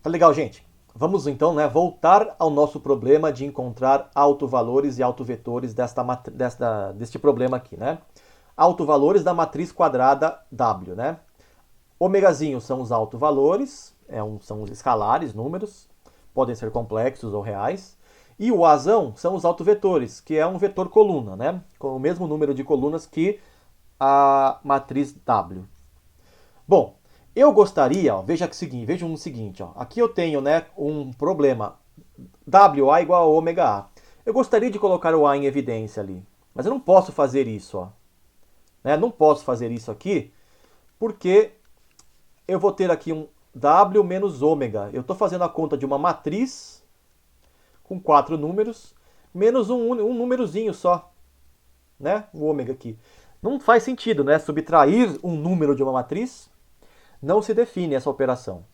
Tá legal, gente? Vamos então, né, voltar ao nosso problema de encontrar autovalores e autovetores deste problema aqui, né? Autovalores da matriz quadrada W, né? Ômegazinho são os autovalores, são os escalares, números, podem ser complexos ou reais. E o Azão são os autovetores, que é um vetor coluna, né? Com o mesmo número de colunas que a matriz W. Bom, eu gostaria, ó, vejam o seguinte, ó, aqui eu tenho, né, um problema, WA igual a ômega A. Eu gostaria de colocar o A em evidência ali, mas eu não posso fazer isso, ó, né? Não posso fazer isso aqui, porque eu vou ter aqui um W menos ômega. Eu estou fazendo a conta de uma matriz com 4 números, menos um númerozinho só, né? O ômega aqui. Não faz sentido, né? Subtrair um número de uma matriz, não se define essa operação.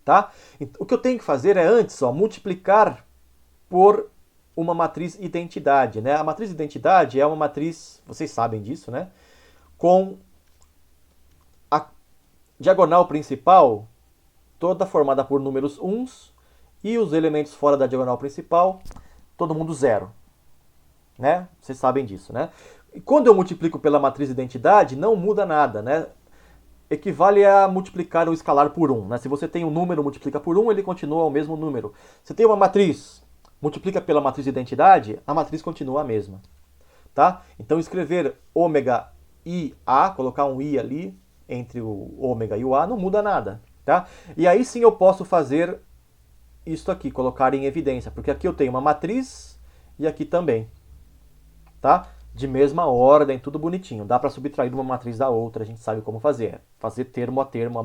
Tá? O que eu tenho que fazer é antes, ó, multiplicar por uma matriz identidade, né? A matriz identidade é uma matriz, vocês sabem disso, né? Com a diagonal principal toda formada por números uns e os elementos fora da diagonal principal, todo mundo zero, né? Vocês sabem disso, né? E quando eu multiplico pela matriz identidade, não muda nada, né? Equivale a multiplicar o escalar por 1. Né? Se você tem um número, multiplica por 1, ele continua o mesmo número. Se tem uma matriz, multiplica pela matriz de identidade, a matriz continua a mesma. Tá? Então escrever ômega i a, colocar um i ali entre o ômega e o a, não muda nada. Tá? E aí sim eu posso fazer isso aqui, colocar em evidência, porque aqui eu tenho uma matriz e aqui também. Tá? De mesma ordem, tudo bonitinho. Dá para subtrair uma matriz da outra, a gente sabe como fazer. Fazer termo a termo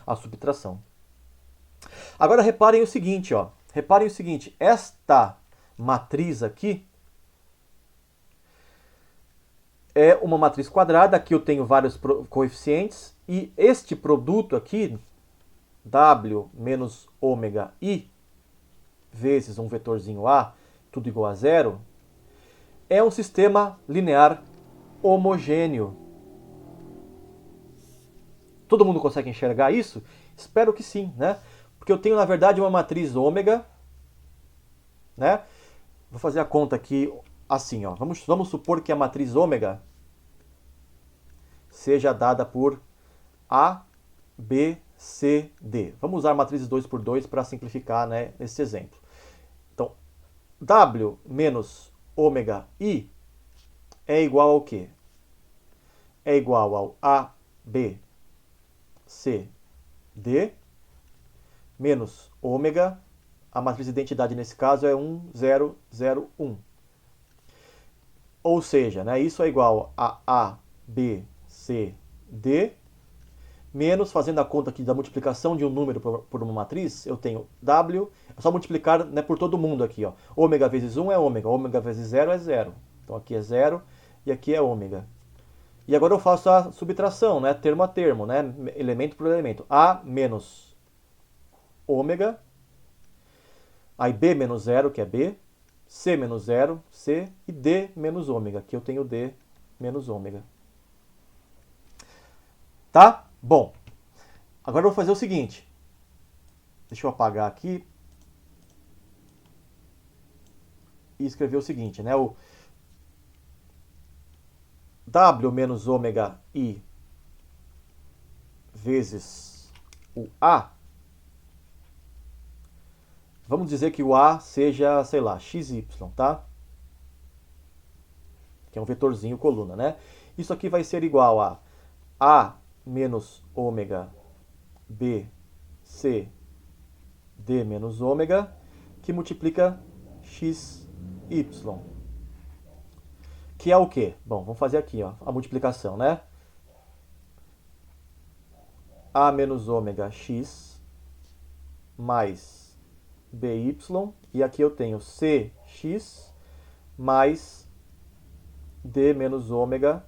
a subtração. Agora reparem o seguinte, ó. Reparem o seguinte, esta matriz aqui é uma matriz quadrada, aqui eu tenho vários coeficientes, e este produto aqui, W menos ômega I, vezes um vetorzinho A, tudo igual a zero, é um sistema linear homogêneo. Todo mundo consegue enxergar isso? Espero que sim, né? Porque eu tenho, na verdade, uma matriz ômega, né? Vou fazer a conta aqui assim, ó. Vamos supor que a matriz ômega seja dada por A, B, C, D. Vamos usar matrizes 2 por 2 para simplificar, né, nesse exemplo. Então, W menos ômega I é igual ao quê? É igual ao A, B, C, D, menos ômega, a matriz de identidade nesse caso é 1, 0, 0, 1. Ou seja, né, isso é igual a B, C, D, menos, fazendo a conta aqui da multiplicação de um número por uma matriz, eu tenho W, é só multiplicar, né, por todo mundo aqui. Ó. Ômega vezes 1 é ômega, ômega vezes 0 é 0. Então aqui é 0 e aqui é ômega. E agora eu faço a subtração, né, termo a termo, né, elemento por elemento. A menos ômega, aí B menos 0, que é B, C menos 0, C, e D menos ômega. Aqui eu tenho D menos ômega. Tá? Bom, agora eu vou fazer o seguinte. Deixa eu apagar aqui. E escrever o seguinte, né? O W menos ômega I vezes o A. Vamos dizer que o A seja, sei lá, XY, tá? Que é um vetorzinho coluna, né? Isso aqui vai ser igual a menos ômega B, C, D menos ômega, que multiplica x, y. Que é o quê? Bom, vamos fazer aqui, ó, a multiplicação, né? A menos ômega x mais by, e aqui eu tenho cx mais d menos ômega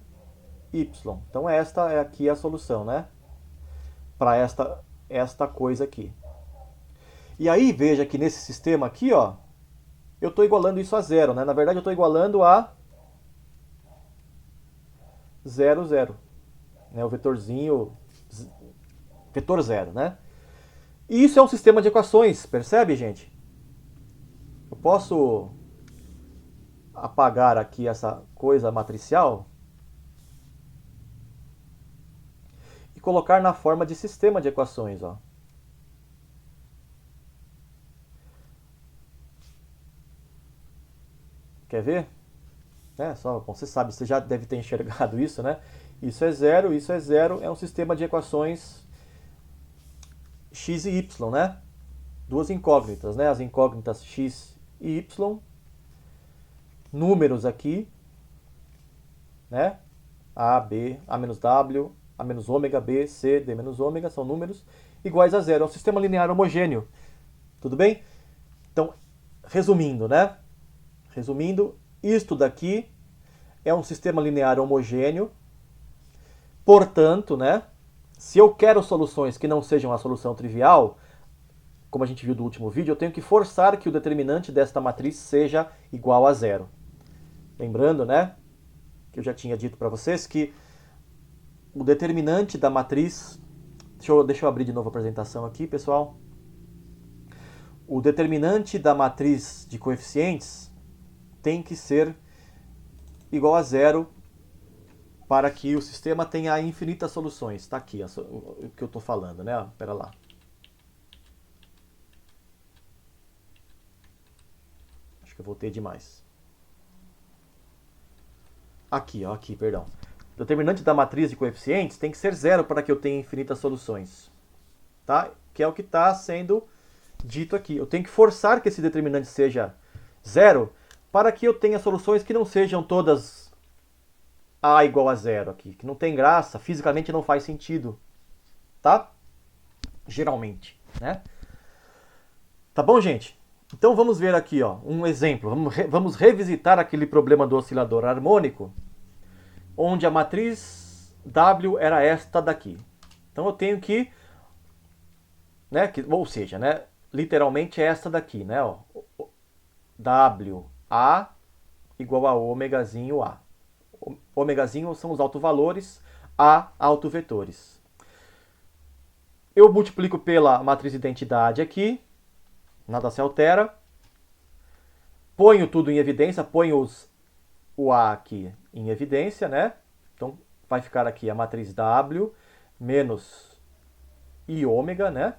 y. Então esta é aqui a solução, né? Para esta coisa aqui. E aí, veja que nesse sistema aqui, ó, eu estou igualando isso a zero, né? Na verdade, eu estou igualando a 0, 0. Né? O vetorzinho, vetor zero, né? E isso é um sistema de equações, percebe, gente? Eu posso apagar aqui essa coisa matricial e colocar na forma de sistema de equações, ó. Quer ver? Bom, você sabe, você já deve ter enxergado isso, né? Isso é zero, é um sistema de equações x e y, né? Duas incógnitas, né? As incógnitas x e y, números aqui, né? A, B, A menos W, A menos ômega, B, C, D menos ômega, são números iguais a zero. É um sistema linear homogêneo. Tudo bem? Então, resumindo, né? Resumindo, isto daqui é um sistema linear homogêneo. Portanto, né? Se eu quero soluções que não sejam a solução trivial, como a gente viu do último vídeo, eu tenho que forçar que o determinante desta matriz seja igual a zero. Lembrando, né? Que eu já tinha dito para vocês que o determinante da matriz... Deixa eu abrir de novo a apresentação aqui, pessoal. O determinante da matriz de coeficientes tem que ser igual a zero para que o sistema tenha infinitas soluções. Está aqui o que eu estou falando, né? Espera lá. Acho que eu voltei demais. Aqui, ó, aqui, perdão. O determinante da matriz de coeficientes tem que ser zero para que eu tenha infinitas soluções. Tá? Que é o que está sendo dito aqui. Eu tenho que forçar que esse determinante seja zero para que eu tenha soluções que não sejam todas A igual a zero aqui. Que não tem graça, fisicamente não faz sentido. Tá? Geralmente, né? Tá bom, gente? Então vamos ver aqui, ó, um exemplo. Vamos revisitar aquele problema do oscilador harmônico, onde a matriz W era esta daqui. Então eu tenho que, né, ou seja, né, literalmente é esta daqui, né, ó, WA igual a ômegazinho A. Ômegazinho são os autovalores, A autovetores. Eu multiplico pela matriz de identidade aqui, nada se altera. Ponho tudo em evidência, ponho o A aqui em evidência, né? Então vai ficar aqui a matriz W menos I ômega, né?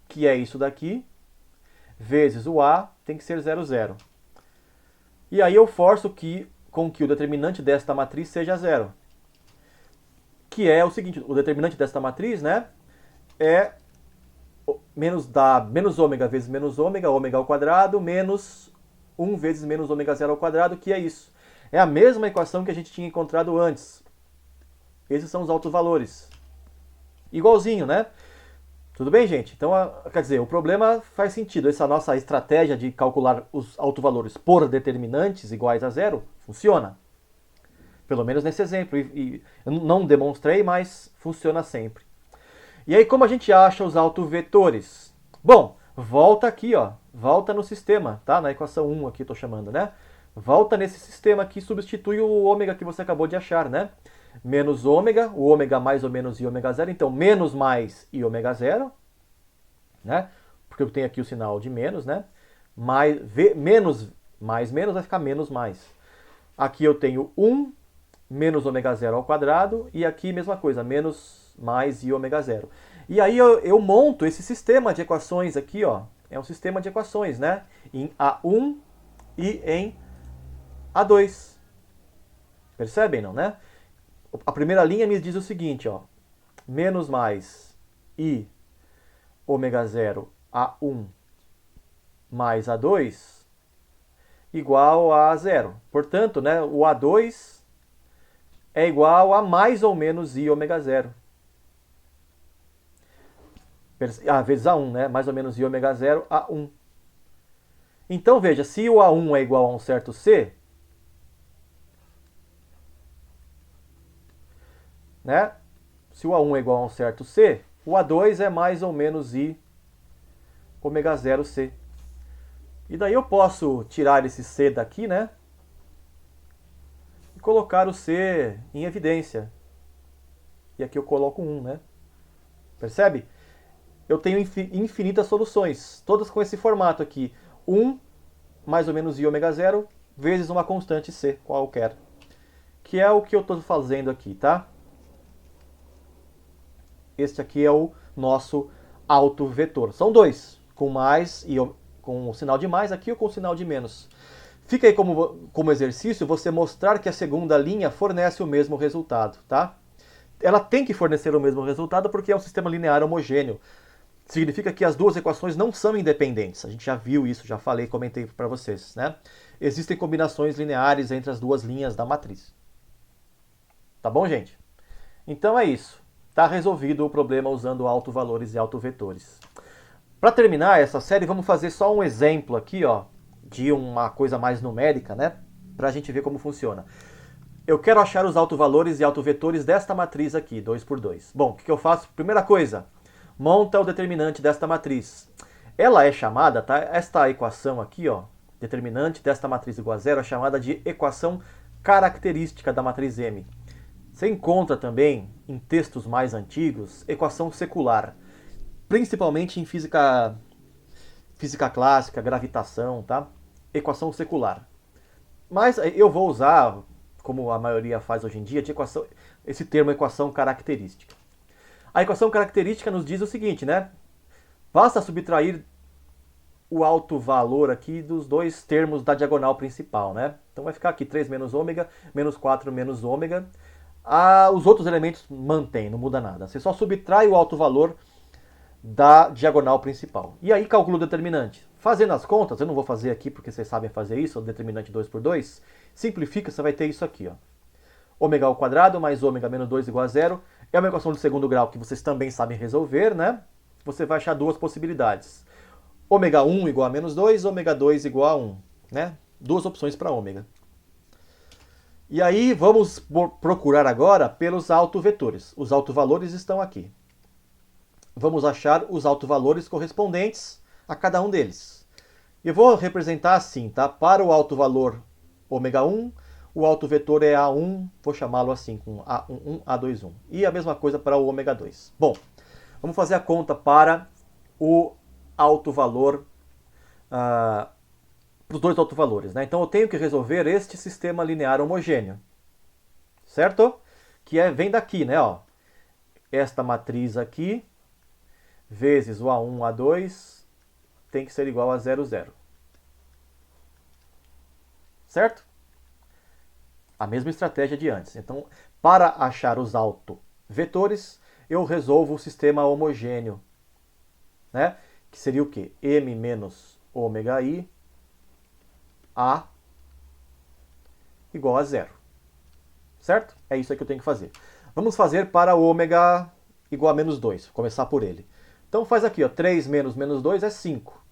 Que é isso daqui, vezes o A tem que ser 0, 0. E aí eu forço com que o determinante desta matriz seja 0. Que é o seguinte, o determinante desta matriz, né? É menos ômega vezes menos ômega, ômega ao quadrado, menos 1 vezes menos ômega zero ao quadrado, que é isso. É a mesma equação que a gente tinha encontrado antes. Esses são os autovalores. Igualzinho, né? Tudo bem, gente? Então, quer dizer, o problema faz sentido. Essa nossa estratégia de calcular os autovalores por determinantes iguais a zero funciona. Pelo menos nesse exemplo. E eu não demonstrei, mas funciona sempre. E aí, como a gente acha os autovetores? Bom, volta aqui, ó. Volta no sistema, tá? Na equação 1 aqui, estou chamando, né? Volta nesse sistema aqui, substitui o ômega que você acabou de achar, né? Menos ômega, o ômega mais ou menos i ômega zero. Então, menos mais i ômega zero, né? Porque eu tenho aqui o sinal de menos, né? Menos mais menos vai ficar menos mais. Aqui eu tenho 1 menos ômega zero ao quadrado. E aqui, mesma coisa, menos mais i ômega zero. E aí eu monto esse sistema de equações aqui, ó. É um sistema de equações, né? Em A1 e em A2. Percebem, não, né? A primeira linha me diz o seguinte, ó. Menos mais i ômega zero A1 mais A2 igual a zero. Portanto, né, o A2 é igual a mais ou menos i ômega zero. Vezes A1, né? Mais ou menos i ômega zero A1. Então, veja, se o A1 é igual a um certo C, né? Se o A1 é igual a um certo C, o A2 é mais ou menos I ômega zero C. E daí eu posso tirar esse C daqui, né? E colocar o C em evidência. E aqui eu coloco 1, né? Percebe? eu tenho infinitas soluções, todas com esse formato aqui. 1 mais ou menos i ômega zero vezes uma constante c qualquer, que é o que eu estou fazendo aqui, tá? Este aqui é o nosso autovetor. São dois, com mais e com o sinal de mais aqui ou com o sinal de menos. Fica aí como exercício você mostrar que a segunda linha fornece o mesmo resultado, tá? Ela tem que fornecer o mesmo resultado porque é um sistema linear homogêneo. Significa que as duas equações não são independentes. A gente já viu isso, já falei, comentei para vocês, né? Existem combinações lineares entre as duas linhas da matriz. Tá bom, gente? Então é isso. Está resolvido o problema usando autovalores e autovetores. Para terminar essa série, vamos fazer só um exemplo aqui, ó, de uma coisa mais numérica, né? Para a gente ver como funciona. Eu quero achar os autovalores e autovetores desta matriz aqui, 2 por 2. Bom, o que eu faço? Primeira coisa, monta o determinante desta matriz. Ela é chamada, tá? Esta equação aqui, ó, determinante desta matriz igual a zero, é chamada de equação característica da matriz M. Você encontra também, em textos mais antigos, equação secular, principalmente em física clássica, gravitação, tá? Equação secular. Mas eu vou usar, como a maioria faz hoje em dia, esse termo equação característica. A equação característica nos diz o seguinte, né? Basta subtrair o autovalor aqui dos dois termos da diagonal principal, né? Então vai ficar aqui 3 menos ômega, menos 4 menos ômega. Os outros elementos mantêm, não muda nada. Você só subtrai o autovalor da diagonal principal. E aí calcula o determinante. Fazendo as contas, eu não vou fazer aqui porque vocês sabem fazer isso, o determinante 2 por 2, simplifica, você vai ter isso aqui, ó. Ômega ao quadrado mais ômega menos 2 igual a zero. É uma equação de segundo grau que vocês também sabem resolver, né? Você vai achar duas possibilidades. Ômega 1 igual a menos 2, ômega 2 igual a 1, né? Duas opções para ômega. E aí vamos procurar agora pelos autovetores. Os autovalores estão aqui. Vamos achar os autovalores correspondentes a cada um deles. Eu vou representar assim, tá? Para o autovalor ômega 1, o autovetor é A1, vou chamá-lo assim, com A11, A21. E a mesma coisa para o ômega 2. Bom, vamos fazer a conta para o autovalor, para os dois autovalores, né? Então eu tenho que resolver este sistema linear homogêneo, certo? Que vem daqui, né? Ó, esta matriz aqui, vezes o A1, A2, tem que ser igual a 0, 0. Certo? A mesma estratégia de antes. Então, para achar os autovetores, eu resolvo o sistema homogêneo, né? Que seria o quê? M menos ômega I, A, igual a 0. Certo? É isso aí que eu tenho que fazer. Vamos fazer para o ômega igual a menos 2. Vou começar por ele. Então faz aqui, ó, 3 menos menos 2 é 5.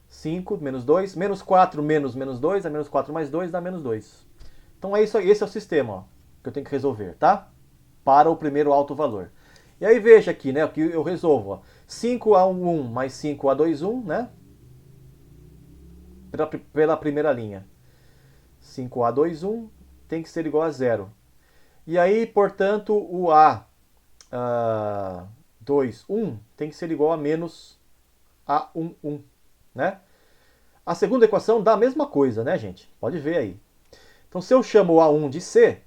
5 menos 2, menos 4 menos menos 2, é menos 4 mais 2 dá menos 2. Então é isso aí, esse é o sistema, ó, que eu tenho que resolver, tá? Para o primeiro autovalor. E aí veja aqui, né, o que eu resolvo, ó. 5A11 mais 5A21, né? Pela primeira linha. 5A21 tem que ser igual a 0. E aí, portanto, o A21 tem que ser igual a menos A11, né? A segunda equação dá a mesma coisa, né, gente? Pode ver aí. Então, se eu chamo o A1 de C,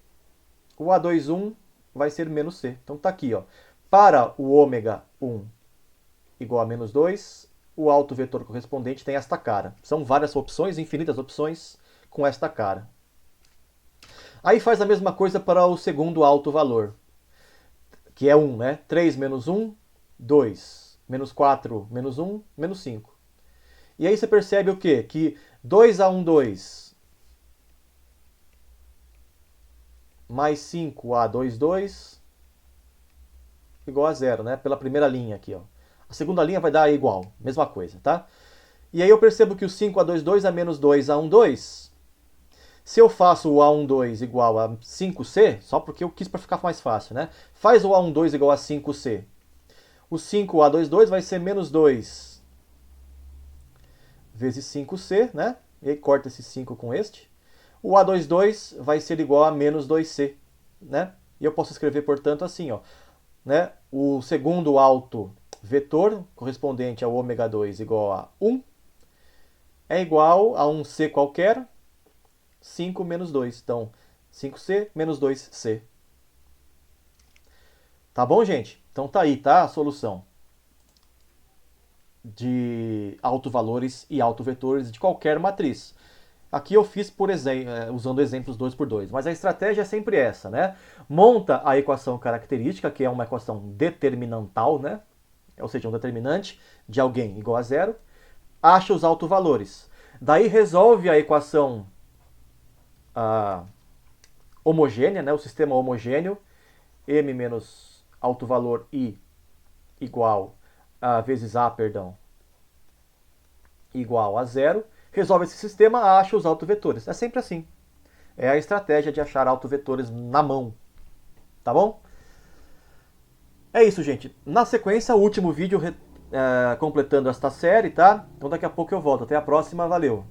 o A21 vai ser menos C. Então, tá aqui, ó. Para o ômega 1 igual a menos 2, o autovetor correspondente tem esta cara. São várias opções, infinitas opções com esta cara. Aí faz a mesma coisa para o segundo autovalor, que é 1, né? 3 menos 1, 2. Menos 4 menos 1, menos 5. E aí você percebe o quê? Que 2A12 mais 5A22 igual a 0, né? Pela primeira linha aqui, ó. A segunda linha vai dar igual, mesma coisa, tá? E aí eu percebo que o 5A22 é menos 2A12. Se eu faço o A12 igual a 5C, só porque eu quis para ficar mais fácil, né? Faz o A12 igual a 5C. O 5A22 vai ser menos 2 vezes 5C, né? E aí corta esse 5 com este. O A22 vai ser igual a menos 2C, né? E eu posso escrever, portanto, assim, ó, né? O segundo vetor correspondente ao ômega 2 igual a 1 é igual a um C qualquer, 5 menos 2. Então, 5C menos 2C. Tá bom, gente? Então tá aí, tá? A solução de autovalores e autovetores de qualquer matriz. Aqui eu fiz usando exemplos 2 por 2, mas a estratégia é sempre essa, né? Monta a equação característica, que é uma equação determinantal, né? Ou seja, um determinante de alguém igual a zero. Acha os autovalores. Daí resolve a equação homogênea, né? O sistema homogêneo, m menos autovalor i igual a vezes a, perdão, igual a zero. Resolve esse sistema, acha os autovetores. É sempre assim. É a estratégia de achar autovetores na mão. Tá bom? É isso, gente. Na sequência, o último vídeo completando esta série, tá? Então daqui a pouco eu volto. Até a próxima, valeu!